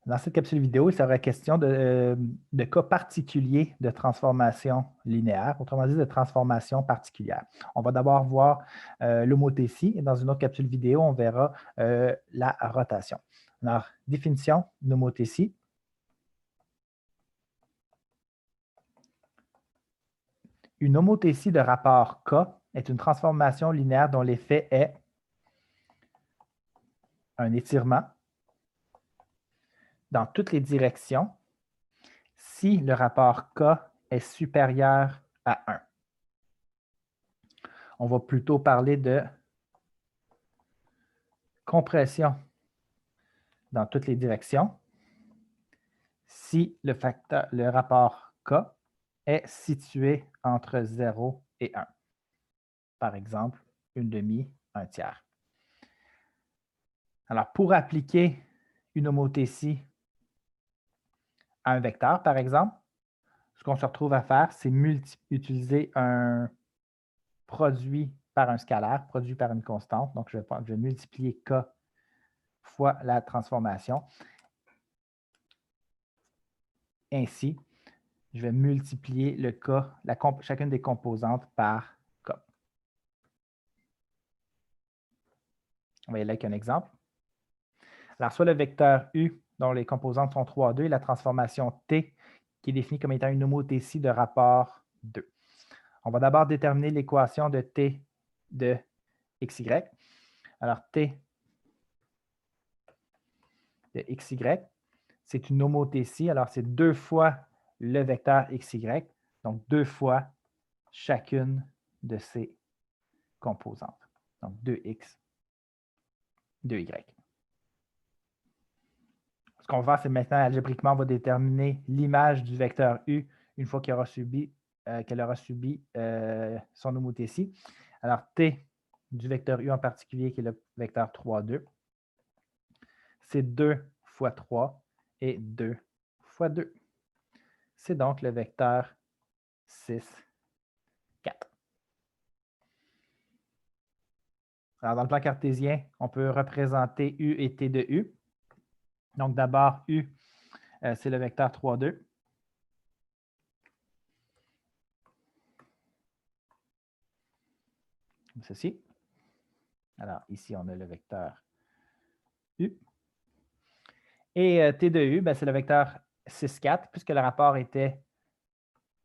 Dans cette capsule vidéo, il sera question de cas particuliers de transformation linéaire, autrement dit de transformation particulière. On va d'abord voir l'homothétie et dans une autre capsule vidéo, on verra la rotation. Alors, définition d'homothétie. Une homothétie de rapport K est une transformation linéaire dont l'effet est un étirement dans toutes les directions si le rapport K est supérieur à 1. On va plutôt parler de compression dans toutes les directions si le rapport K est situé entre 0 et 1. Par exemple, une demi, un tiers. Alors, pour appliquer une homothétie à un vecteur, par exemple, ce qu'on se retrouve à faire, c'est utiliser un produit par un scalaire, produit par une constante. Donc, je vais multiplier K fois la transformation. Ainsi, je vais multiplier le K, chacune des composantes par K. On va y aller avec un exemple. Alors, soit le vecteur U, dont les composantes sont 3, 2, et la transformation T, qui est définie comme étant une homothétie de rapport 2. On va d'abord déterminer l'équation de T de XY. Alors, T de XY, c'est une homothétie. Alors, c'est 2 fois le vecteur XY, donc 2 fois chacune de ces composantes. Donc, 2X, 2Y. Ce qu'on va faire, c'est maintenant, algébriquement, on va déterminer l'image du vecteur U une fois qu'elle aura subi son homothétie. Alors, T du vecteur U en particulier, qui est le vecteur 3, 2, c'est 2 fois 3 et 2 fois 2. C'est donc le vecteur 6, 4. Alors, dans le plan cartésien, on peut représenter U et T de U. Donc, d'abord, U, c'est le vecteur 3, 2. Comme ceci. Alors, ici, on a le vecteur U. Et T de U, c'est le vecteur 6, 4, puisque le rapport était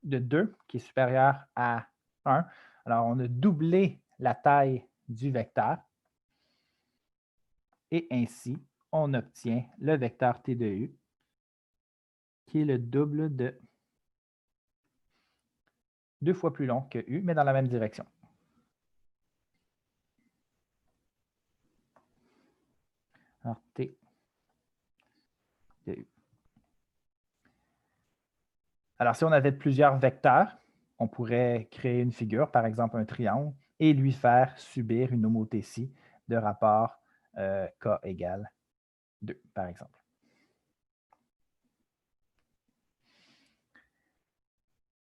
de 2, qui est supérieur à 1. Alors, on a doublé la taille du vecteur. Et ainsi, on obtient le vecteur T de U, qui est le double de 2 fois plus long que U, mais dans la même direction. Alors, T de U. Alors, si on avait plusieurs vecteurs, on pourrait créer une figure, par exemple un triangle, et lui faire subir une homothétie de rapport K égale 2, par exemple.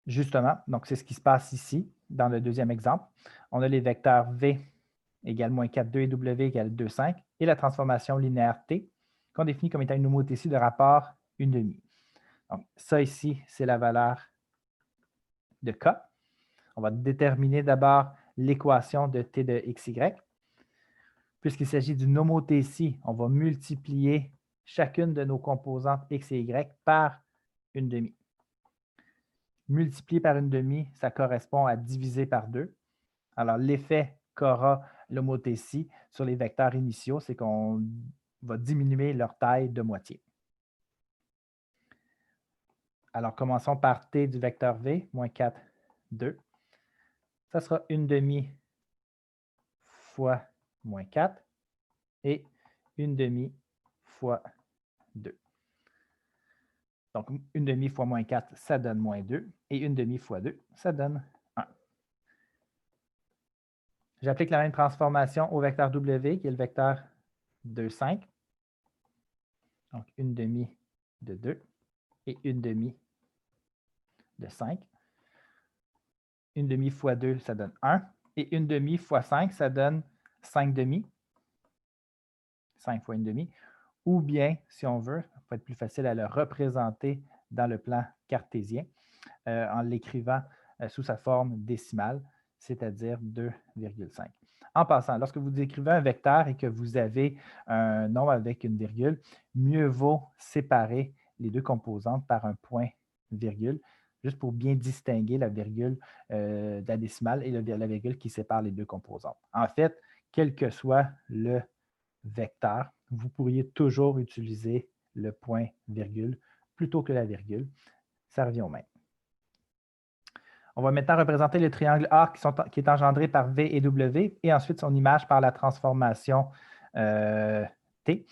Justement, donc c'est ce qui se passe ici, dans le deuxième exemple. On a les vecteurs V égale moins 4, 2 et W égale 2, 5, et la transformation linéaire T, qu'on définit comme étant une homothétie de rapport 1/2. Donc, ça ici, c'est la valeur de K. On va déterminer d'abord l'équation de T de XY. Puisqu'il s'agit d'une homothétie, on va multiplier chacune de nos composantes X et Y par 1/2. Multiplier par 1/2, ça correspond à diviser par 2. Alors, l'effet qu'aura l'homothétie sur les vecteurs initiaux, c'est qu'on va diminuer leur taille de moitié. Alors, commençons par T du vecteur V, moins 4, 2. Ça sera 1/2 fois moins 4 et 1/2 fois 2. Donc, 1/2 fois moins 4, ça donne moins 2. Et 1/2 fois 2, ça donne 1. J'applique la même transformation au vecteur W, qui est le vecteur 2, 5. Donc, 1/2 de 2 et 1/2 de 5. 1/2 fois 2, ça donne 1. Et 1/2 fois 5, ça donne 5/2. 5 fois 1/2. ou bien, si on veut, ça va être plus facile à le représenter dans le plan cartésien en l'écrivant sous sa forme décimale, c'est-à-dire 2,5. En passant, lorsque vous écrivez un vecteur et que vous avez un nombre avec une virgule, mieux vaut séparer les deux composantes par un point virgule, juste pour bien distinguer la virgule de la décimale et la virgule qui sépare les deux composantes. En fait, quel que soit le vecteur, vous pourriez toujours utiliser le point virgule plutôt que la virgule. Ça revient au même. On va maintenant représenter le triangle A qui est engendré par V et W et ensuite son image par la transformation T.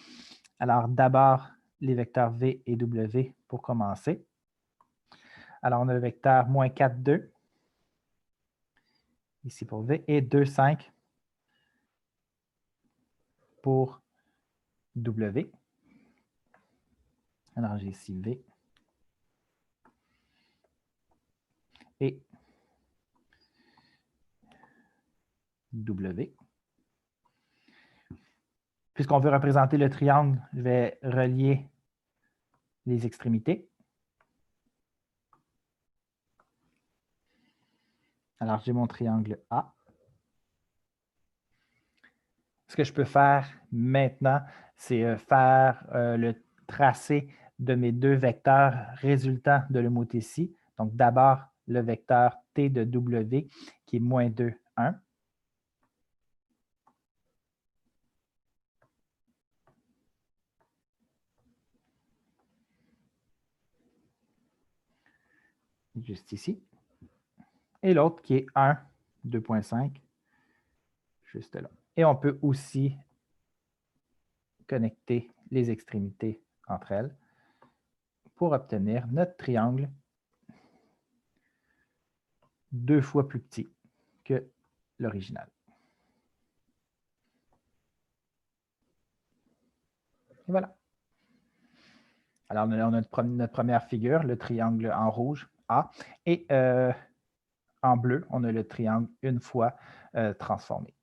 Alors, d'abord, les vecteurs V et W pour commencer. Alors, on a le vecteur moins 4, 2, ici pour V, et 2, 5 pour W. Alors, j'ai ici V et W. Puisqu'on veut représenter le triangle, je vais relier les extrémités. Alors, j'ai mon triangle A. Ce que je peux faire maintenant, c'est faire le tracé de mes deux vecteurs résultant de l'homothétie. Donc, d'abord, le vecteur T de W qui est moins 2, 1. Juste ici. Et l'autre qui est 1, 2,5, juste là. Et on peut aussi connecter les extrémités entre elles pour obtenir notre triangle 2 fois plus petit que l'original. Et voilà. Alors, on a notre première figure, le triangle en rouge, A, et en bleu, on a le triangle une fois transformé.